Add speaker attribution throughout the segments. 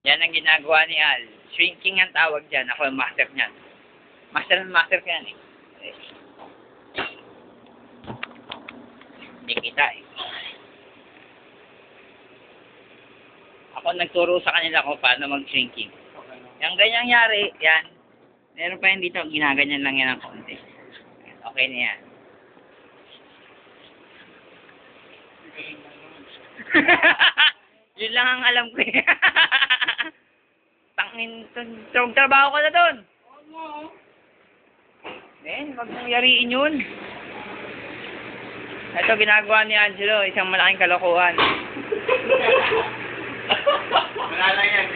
Speaker 1: Yan ang ginagawa ni Al. Shrinking ang tawag dyan. Ako ang master niyan. Master na master ka yan eh. Hindi kita eh. Ako nagturo sa kanila kung paano mag-shrinking. Yung ganyang yari, yan. Meron pa yan dito, ginaganyan lang yan ng konti. Okay na yan. Yun lang ang alam ko eh. Tangin, trabaho ko na doon. Wag mong yariin yun. Ito, ginagawa ni Angelo, isang malaking kalokohan.
Speaker 2: Wala lang yan,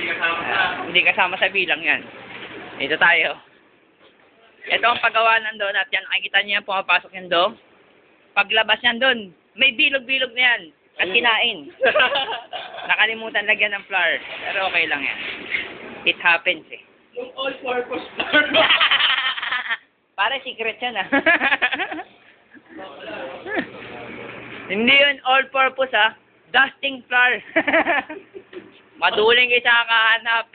Speaker 1: Hindi kasama sa bilang yan. Ito tayo. Ito ang paggawa ng donut. Yan, nakikita niyo yan, pumapasok yung dough. Paglabas yan doon, may bilog-bilog na yan. At kinain. Nakalimutan lagyan ng flour. Pero okay lang yan. It happens eh.
Speaker 2: Yung all-purpose flour.
Speaker 1: Para secret yan ah. Hindi yun all-purpose ah. Dusting flour. Maduling isa kahanap.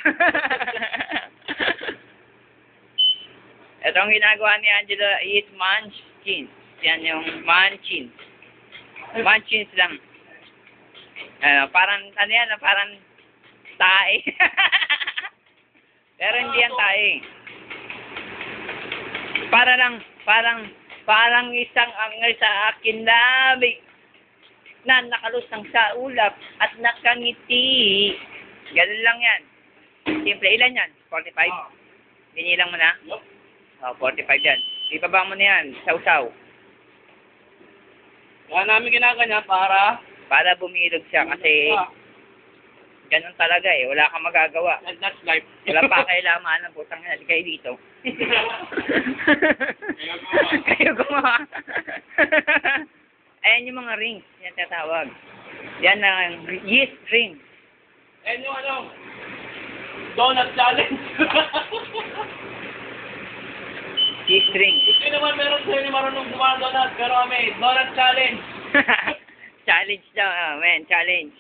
Speaker 1: Ito ang ginagawa ni Angelo is munchkins. Yan yung munchkins. Munchkins lang. Parang, ano yan, parang tae. Pero hindi yan tae. Parang isang angal sa akin na nakalusang sa ulap at nakangiti. Ganun lang yan. Simple. Ilan yan? 45? Binilang mo na?
Speaker 2: Yup.
Speaker 1: 45 yan. Ibaba mo na yan. Sausaw.
Speaker 2: Kaya namin ginaganya para
Speaker 1: Bumilog siya kasi ganun talaga eh. Wala kang magagawa.
Speaker 2: and that's life.
Speaker 1: Wala pa kailangan ng putang na. Kayo dito. Kayo gumawa. Ayan yung mga rings. Yan tatawag. Yan ang yeast ring.
Speaker 2: And yung donut challenge.
Speaker 1: Yeast ring.
Speaker 2: Hindi naman meron sa'yo ni marunong gumawa ng donut, pero kami, donut challenge.
Speaker 1: Challenge daw. Man, challenge.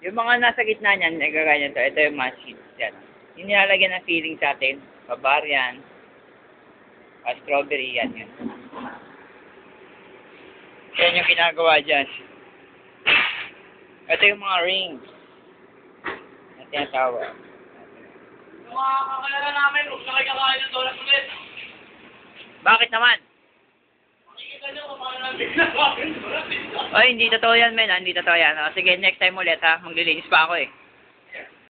Speaker 1: Yung mga nasa gitna niyan, nagaganyan to. Ito yung machine. Yan. Yung nilalagyan ng filling sa atin. Bavarian. Strawberry. Yan yun. Yan yung ginagawa dyan. Ito yung mga rings. Na tinatawag.
Speaker 2: Yung mga kakalala namin, huwag na kayo kakain ng donut ulit.
Speaker 1: Bakit naman?
Speaker 2: Makikita nyo kung paano namin ginagawa ng donut dito.
Speaker 1: Oy, hindi totoo yan, men. Hindi totoo yan. O, sige, next time ulit, ha. Maglilinis pa ako, eh.